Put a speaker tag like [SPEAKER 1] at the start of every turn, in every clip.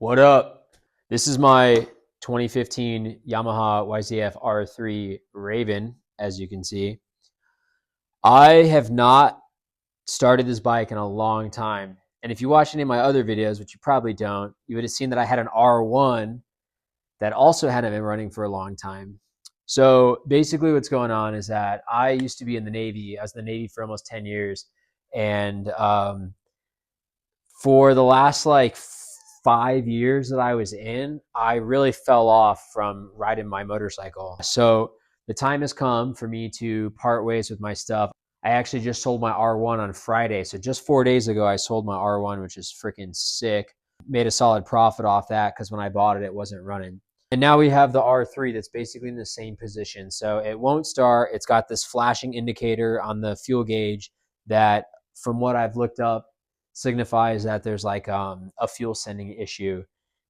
[SPEAKER 1] What up? This is my 2015 Yamaha YZF-R3 Raven, as you can see. I have not started this bike in a long time. And if you watch any of my other videos, which you probably don't, you would have seen that I had an R1 that also hadn't been running for a long time. So basically what's going on is that I used to be in the Navy. I was in the Navy for almost 10 years. And for the last 5 years that I was in, I really fell off from riding my motorcycle. So the time has come for me to part ways with my stuff. I actually just sold my R1 on Friday. So just 4 days ago, I sold my R1, which is freaking sick. Made a solid profit off that because when I bought it, it wasn't running. And now we have the R3 that's basically in the same position. So it won't start. It's got this flashing indicator on the fuel gauge that, from what I've looked up, signifies that there's a fuel sending issue.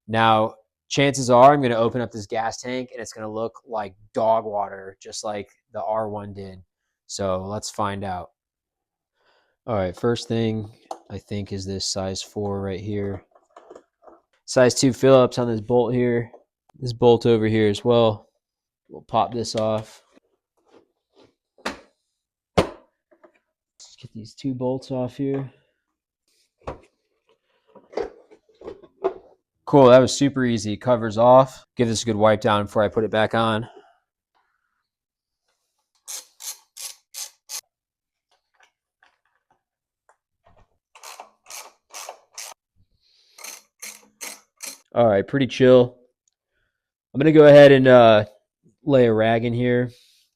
[SPEAKER 1] Now, chances are I'm going to open up this gas tank and it's going to look like dog water, just like the R1 did. So let's find out. All right, first thing I think is this size 4 right here. Size 2 Phillips on this bolt here. This bolt over here as well. We'll pop this off. Let's get these 2 bolts off here. Cool, that was super easy. Covers off. Give this a good wipe down before I put it back on. All right, pretty chill. I'm going to go ahead and lay a rag in here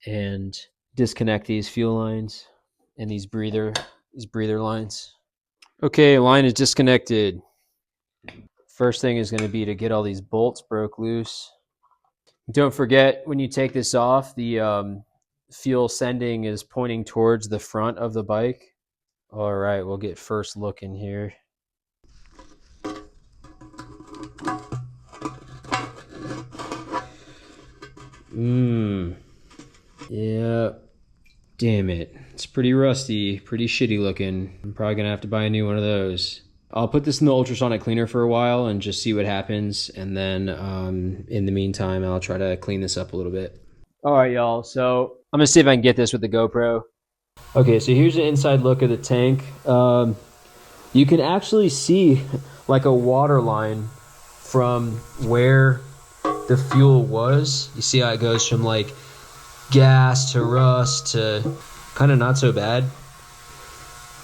[SPEAKER 1] and disconnect these fuel lines and these breather lines. Okay, line is disconnected. First thing is going to be to get all these bolts broke loose. Don't forget, when you take this off, the fuel sending is pointing towards the front of the bike. All right, we'll get first look in here. Yeah. Damn it. It's pretty rusty, pretty shitty looking. I'm probably gonna have to buy a new one of those. I'll put this in the ultrasonic cleaner for a while and just see what happens. And then in the meantime, I'll try to clean this up a little bit. All right, y'all. So I'm gonna see if I can get this with the GoPro. Okay, so here's an inside look of the tank. You can actually see like a water line from where the fuel was. You see how it goes from like gas to rust to kind of not so bad.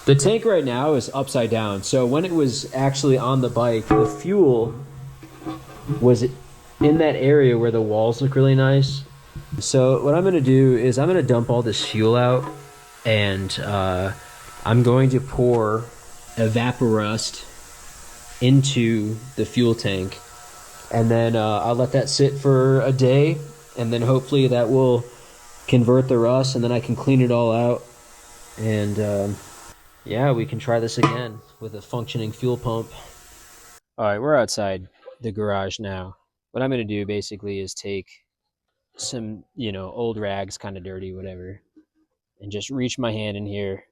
[SPEAKER 1] The tank right now is upside down. So when it was actually on the bike, the fuel was in that area where the walls look really nice. So what I'm going to do is I'm going to dump all this fuel out, and I'm going to pour Evaporust into the fuel tank, and then I'll let that sit for a day, and then hopefully that will convert the rust, and then I can clean it all out, and yeah, we can try this again with a functioning fuel pump. All right, we're outside the garage now. What I'm going to do basically is take some, old rags, kind of dirty, whatever, and just reach my hand in here,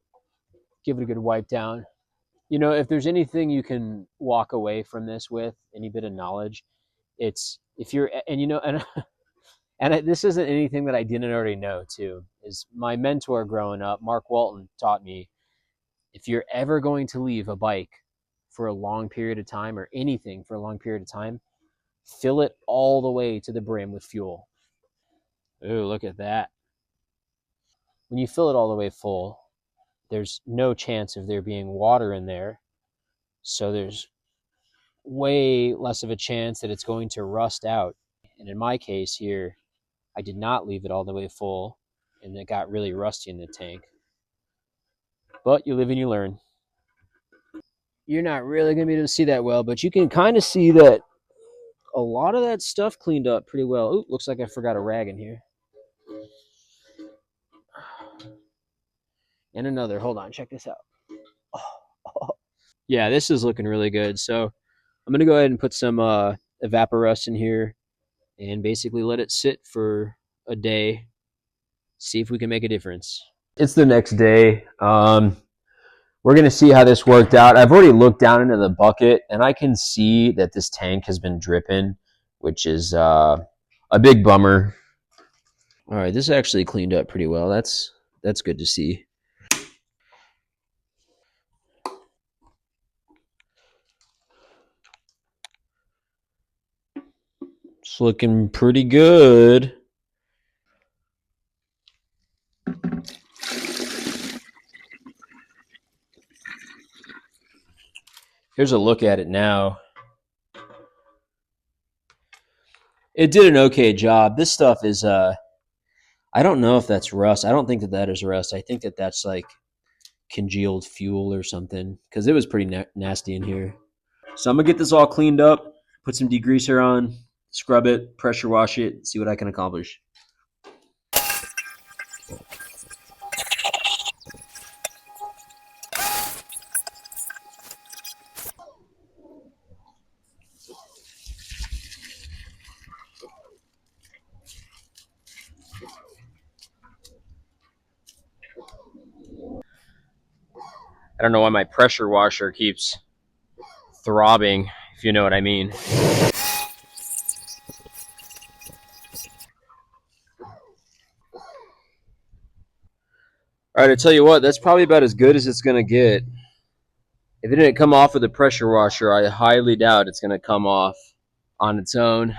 [SPEAKER 1] give it a good wipe down. If there's anything you can walk away from this with, any bit of knowledge, it's if you're, and this isn't anything that I didn't already know too, is my mentor growing up, Mark Walton, taught me, if you're ever going to leave a bike for a long period of time, or anything for a long period of time, fill it all the way to the brim with fuel. Oh, look at that. When you fill it all the way full, there's no chance of there being water in there. So there's way less of a chance that it's going to rust out. And in my case here, I did not leave it all the way full, and it got really rusty in the tank. But you live and you learn. You're not really going to be able to see that well, but you can kind of see that a lot of that stuff cleaned up pretty well. Ooh, looks like I forgot a rag in here. And another. Hold on, check this out. Oh. Yeah, this is looking really good. So I'm going to go ahead and put some Evaporust in here and basically let it sit for a day. See if we can make a difference. It's the next day. we're going to see how this worked out. I've already looked down into the bucket, and I can see that this tank has been dripping, which is a big bummer. All right, this actually cleaned up pretty well. That's good to see. It's looking pretty good. Here's a look at it now. It did an okay job. This stuff is, I don't know if that's rust. I don't think that is rust. I think that that's like congealed fuel or something, because it was pretty nasty in here. So I'm going to get this all cleaned up, put some degreaser on, scrub it, pressure wash it, see what I can accomplish. I don't know why my pressure washer keeps throbbing, if you know what I mean. All right, I tell you what, that's probably about as good as it's going to get. If it didn't come off with a pressure washer, I highly doubt it's going to come off on its own.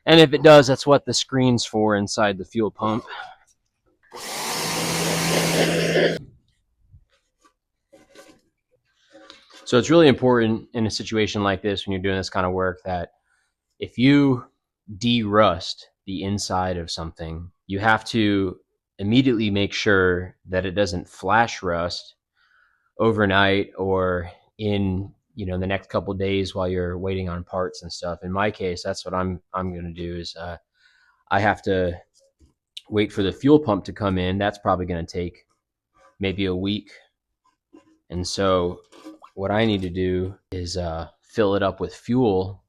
[SPEAKER 1] And if it does, that's what the screen's for inside the fuel pump. So it's really important in a situation like this, when you're doing this kind of work, that if you de-rust the inside of something, you have to immediately make sure that it doesn't flash rust overnight or in the next couple of days while you're waiting on parts and stuff. In my case, that's what I'm going to do is I have to wait for the fuel pump to come in. That's probably going to take maybe a week. And so what I need to do is fill it up with fuel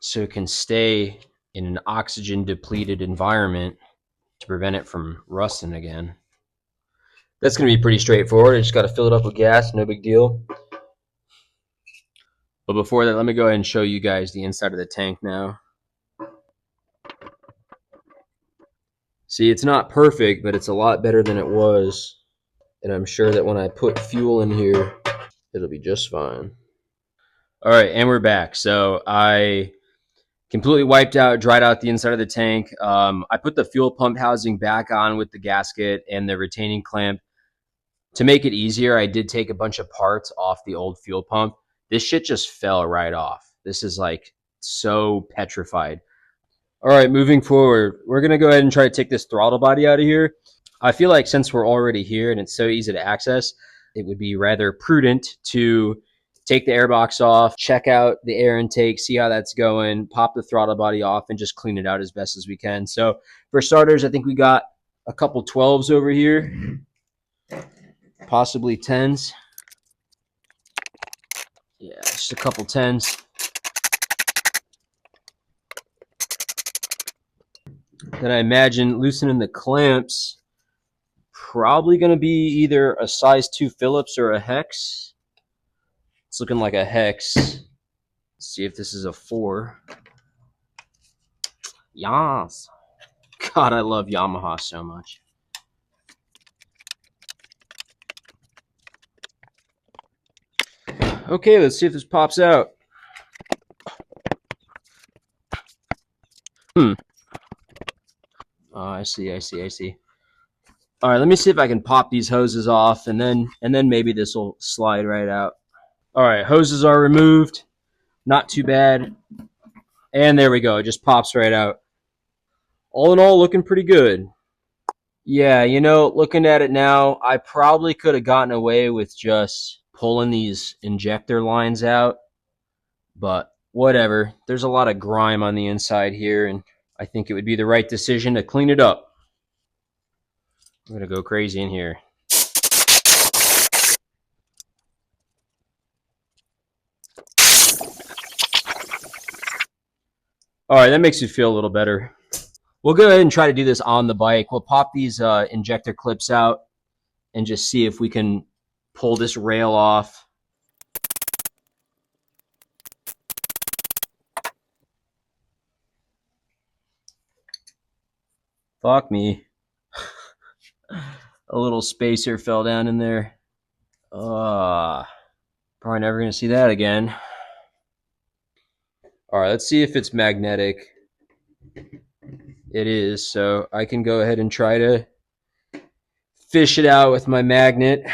[SPEAKER 1] so it can stay in an oxygen depleted environment to prevent it from rusting again. That's going to be pretty straightforward. I just got to fill it up with gas, no big deal. But before that, let me go ahead and show you guys the inside of the tank now. See, it's not perfect, but it's a lot better than it was. And I'm sure that when I put fuel in here, it'll be just fine. All right, and we're back. So I completely wiped out, dried out the inside of the tank. I put the fuel pump housing back on with the gasket and the retaining clamp. To make it easier, I did take a bunch of parts off the old fuel pump. This shit just fell right off. This is like so petrified. All right, moving forward, we're going to go ahead and try to take this throttle body out of here. I feel like since we're already here and it's so easy to access, it would be rather prudent to take the airbox off, check out the air intake, see how that's going, pop the throttle body off, and just clean it out as best as we can. So for starters, I think we got a couple 12s over here, possibly 10s. Yeah, just a couple 10s. Then I imagine loosening the clamps, probably going to be either a size 2 Phillips or a hex. It's looking like a hex. Let's see if this is a 4. Yas. God, I love Yamaha so much. Okay, let's see if this pops out. Oh, I see. All right, let me see if I can pop these hoses off, and then maybe this will slide right out. All right, hoses are removed. Not too bad. And there we go. It just pops right out. All in all, looking pretty good. Yeah, looking at it now, I probably could have gotten away with just pulling these injector lines out. But whatever. There's a lot of grime on the inside here, and I think it would be the right decision to clean it up. I'm going to go crazy in here. All right, that makes you feel a little better. We'll go ahead and try to do this on the bike. We'll pop these injector clips out and just see if we can pull this rail off. Fuck me. A little spacer fell down in there. Probably never going to see that again. All right, let's see if it's magnetic. It is, so I can go ahead and try to fish it out with my magnet.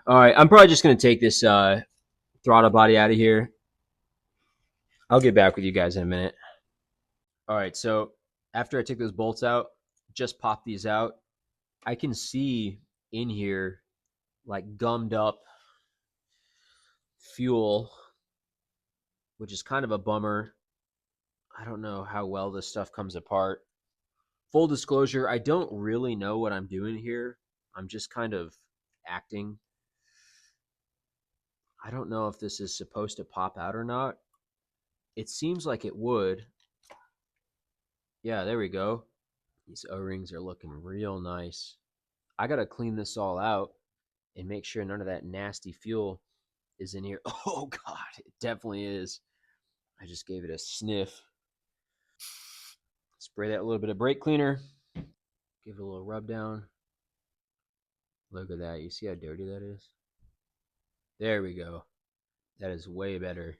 [SPEAKER 1] All right, I'm probably just going to take this throttle body out of here. I'll get back with you guys in a minute. All right, so after I take those bolts out, just pop these out. I can see in here like gummed up fuel, which is kind of a bummer. I don't know how well this stuff comes apart. Full disclosure, I don't really know what I'm doing here. I'm just kind of acting. I don't know if this is supposed to pop out or not. It seems like it would. Yeah, there we go. These O-rings are looking real nice. I got to clean this all out and make sure none of that nasty fuel is in here. Oh, God, it definitely is. I just gave it a sniff. Spray that little bit of brake cleaner. Give it a little rub down. Look at that. You see how dirty that is? There we go. That is way better.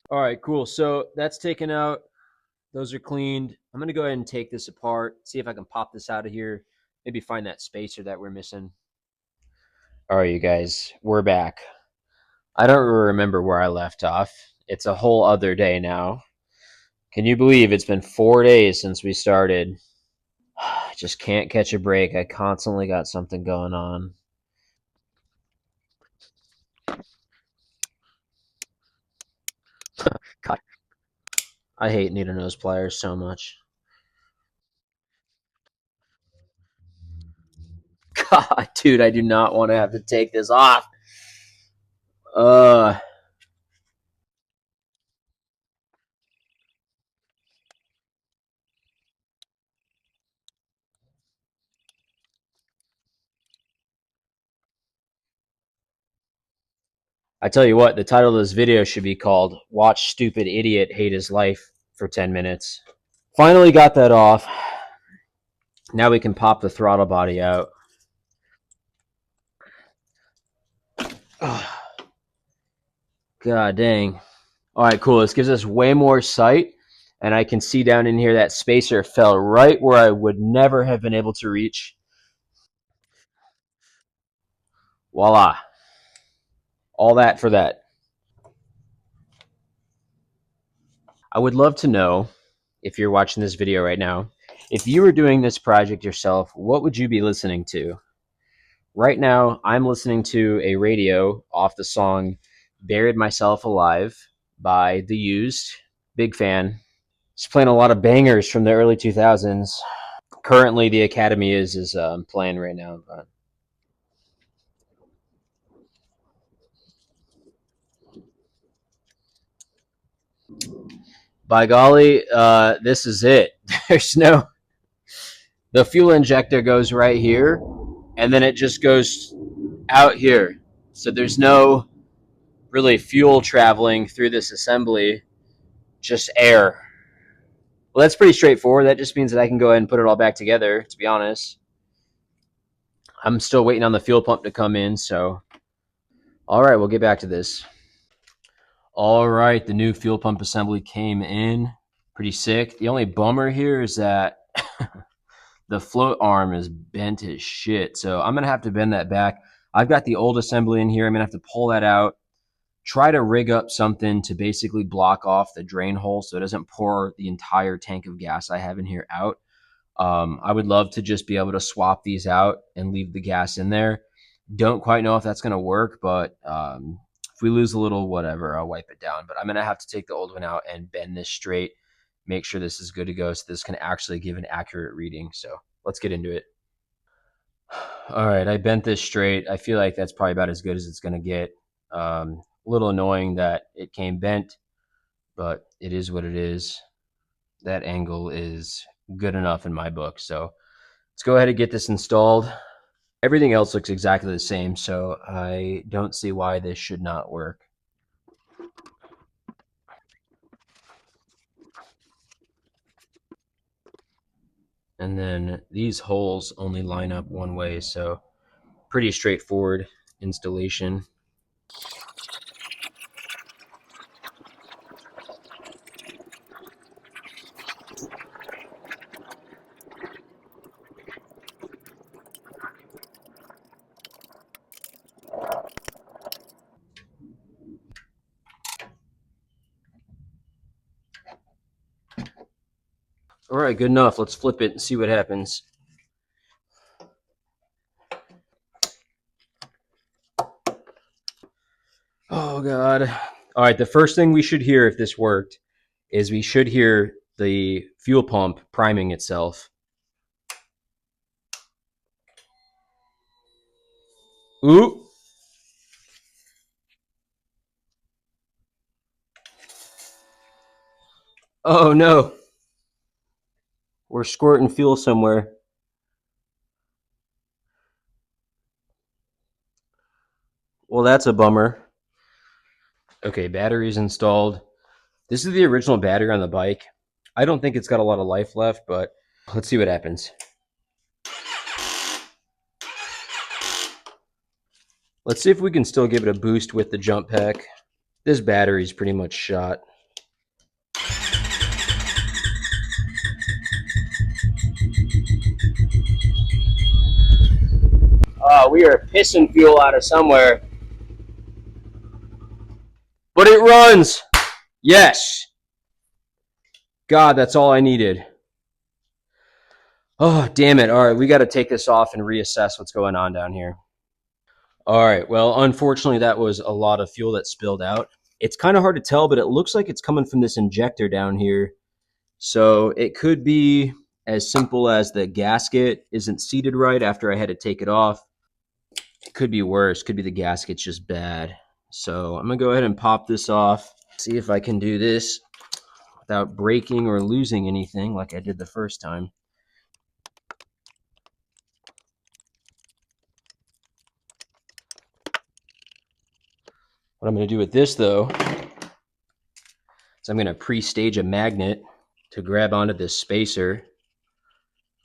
[SPEAKER 1] All right, cool. So that's taken out. Those are cleaned. I'm going to go ahead and take this apart, see if I can pop this out of here. Maybe find that spacer that we're missing. All right, you guys, we're back. I don't remember where I left off. It's a whole other day now. Can you believe it's been 4 days since we started? I just can't catch a break. I constantly got something going on. God, I hate needle nose pliers so much. God, dude, I do not want to have to take this off. Uh, I tell you what, the title of this video should be called "Watch Stupid Idiot Hate His Life for 10 Minutes." Finally got that off. Now we can pop the throttle body out. God dang. All right, cool. This gives us way more sight, and I can see down in here that spacer fell right where I would never have been able to reach. Voila. All that for that. I would love to know, if you're watching this video right now, if you were doing this project yourself, what would you be listening to? Right now, I'm listening to a radio off the song Buried Myself Alive by The Used. Big fan. It's playing a lot of bangers from the early 2000s. Currently, the Academy is playing right now. But by golly, this is it. There's no... The fuel injector goes right here, and then it just goes out here. So there's no really fuel traveling through this assembly, just air. Well, that's pretty straightforward. That just means that I can go ahead and put it all back together, to be honest. I'm still waiting on the fuel pump to come in, so... All right, we'll get back to this. All right, the new fuel pump assembly came in. Pretty sick. The only bummer here is that the float arm is bent as shit, so I'm going to have to bend that back. I've got the old assembly in here. I'm going to have to pull that out, try to rig up something to basically block off the drain hole so it doesn't pour the entire tank of gas I have in here out. I would love to just be able to swap these out and leave the gas in there. Don't quite know if that's going to work, but if we lose a little, whatever, I'll wipe it down. But I'm going to have to take the old one out and bend this straight, make sure this is good to go so this can actually give an accurate reading. So let's get into it. All right, I bent this straight. I feel like that's probably about as good as it's going to get. A little annoying that it came bent, but it is what it is. That angle is good enough in my book. So let's go ahead and get this installed. Everything else looks exactly the same, so I don't see why this should not work. And then these holes only line up one way, so pretty straightforward installation. All right, good enough. Let's flip it and see what happens. Oh, God. All right, the first thing we should hear if this worked is we should hear the fuel pump priming itself. Ooh. Oh, no. We're squirting fuel somewhere. Well, that's a bummer. Okay, batteries installed. This is the original battery on the bike. I don't think it's got a lot of life left, but let's see what happens. Let's see if we can still give it a boost with the jump pack. This battery is pretty much shot. We are pissing fuel out of somewhere. But it runs! Yes! God, that's all I needed. Oh, damn it. All right, we got to take this off and reassess what's going on down here. All right, well, unfortunately, that was a lot of fuel that spilled out. It's kind of hard to tell, but it looks like it's coming from this injector down here. So it could be as simple as the gasket isn't seated right after I had to take it off. It could be worse. Could be the gasket's just bad. So I'm going to go ahead and pop this off. See if I can do this without breaking or losing anything like I did the first time. What I'm going to do with this, though, is I'm going to pre-stage a magnet to grab onto this spacer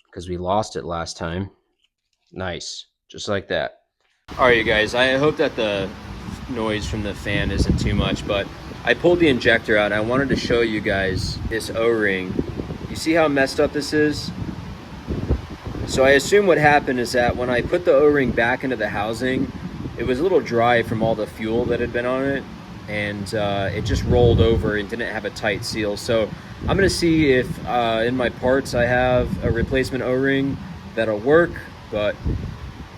[SPEAKER 1] because we lost it last time. Nice. Just like that. All right, you guys, I hope that the noise from the fan isn't too much, but I pulled the injector out. I wanted to show you guys this O-ring. You see how messed up this is? So I assume what happened is that when I put the O-ring back into the housing, it was a little dry from all the fuel that had been on it, and it just rolled over and didn't have a tight seal. So I'm gonna see if in my parts I have a replacement O-ring that'll work, but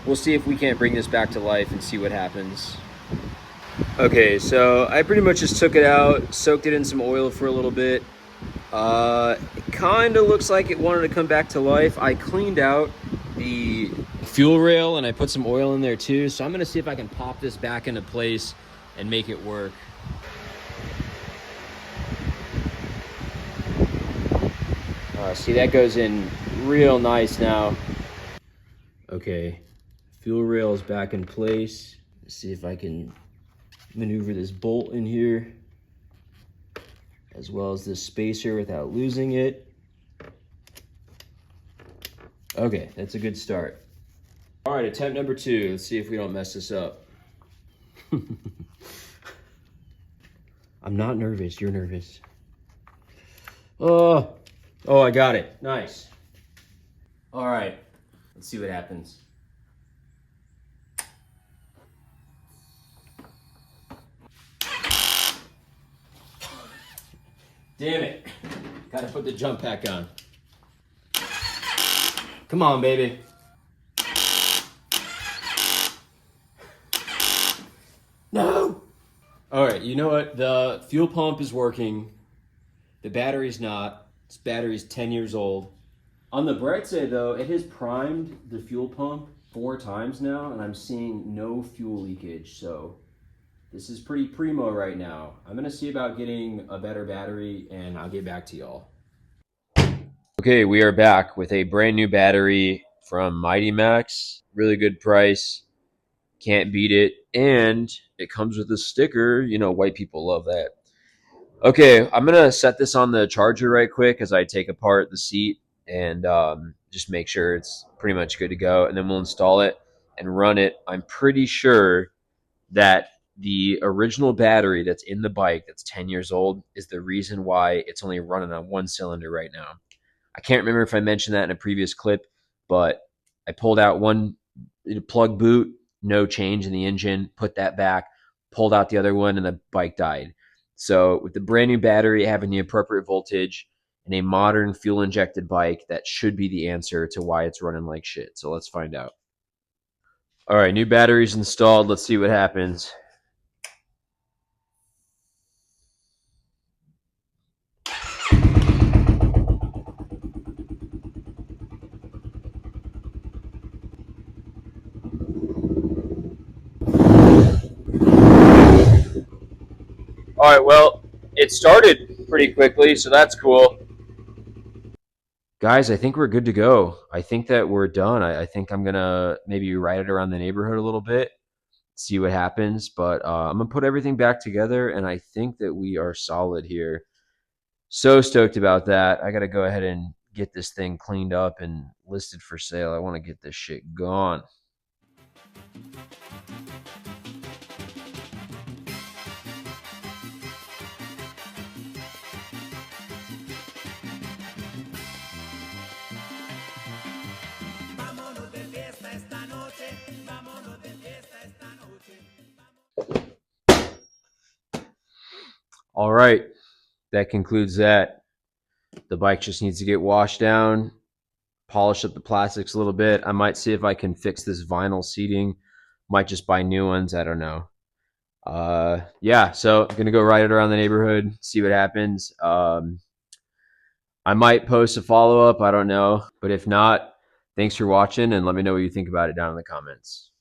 [SPEAKER 1] we'll see if we can't bring this back to life and see what happens. Okay, so I pretty much just took it out, soaked it in some oil for a little bit. It kind of looks like it wanted to come back to life. I cleaned out the fuel rail and I put some oil in there too. So I'm gonna see if I can pop this back into place and make it work. See, that goes in real nice now. Okay, fuel rail is back in place. Let's see if I can maneuver this bolt in here as well as this spacer without losing it. Okay, that's a good start. All right, attempt number 2. Let's see if we don't mess this up. I'm not nervous, you're nervous. Oh, I got it, nice. All right, let's see what happens. Damn it. Gotta put the jump pack on. Come on, baby. No! All right, you know what? The fuel pump is working. The battery's not. This battery's 10 years old. On the bright side, though, it has primed the fuel pump 4 times now, and I'm seeing no fuel leakage. So this is pretty primo right now. I'm gonna see about getting a better battery, and I'll get back to y'all. Okay, we are back with a brand new battery from Mighty Max. Really good price. Can't beat it. And it comes with a sticker. You know, white people love that. Okay, I'm going to set this on the charger right quick as I take apart the seat and just make sure it's pretty much good to go. And then we'll install it and run it. I'm pretty sure that the original battery that's in the bike that's 10 years old is the reason why it's only running on 1 cylinder right now. I can't remember if I mentioned that in a previous clip, but I pulled out one plug boot, no change in the engine, put that back, pulled out the other one, and the bike died. So with the brand new battery having the appropriate voltage and a modern fuel injected bike, that should be the answer to why it's running like shit. So let's find out. All right, new batteries installed. Let's see what happens. All right, well, it started pretty quickly, so that's cool. Guys, I think we're good to go. I think that we're done. I think I'm going to maybe ride it around the neighborhood a little bit, see what happens. But I'm going to put everything back together, and I think that we are solid here. So stoked about that. I got to go ahead and get this thing cleaned up and listed for sale. I want to get this shit gone. All right, that concludes that. The bike just needs to get washed down, polish up the plastics a little bit. I might see if I can fix this vinyl seating. Might just buy new ones. I don't know. Yeah, so I'm gonna go ride it around the neighborhood, see what happens. I might post a follow-up, I don't know. But if not, thanks for watching, and let me know what you think about it down in the comments.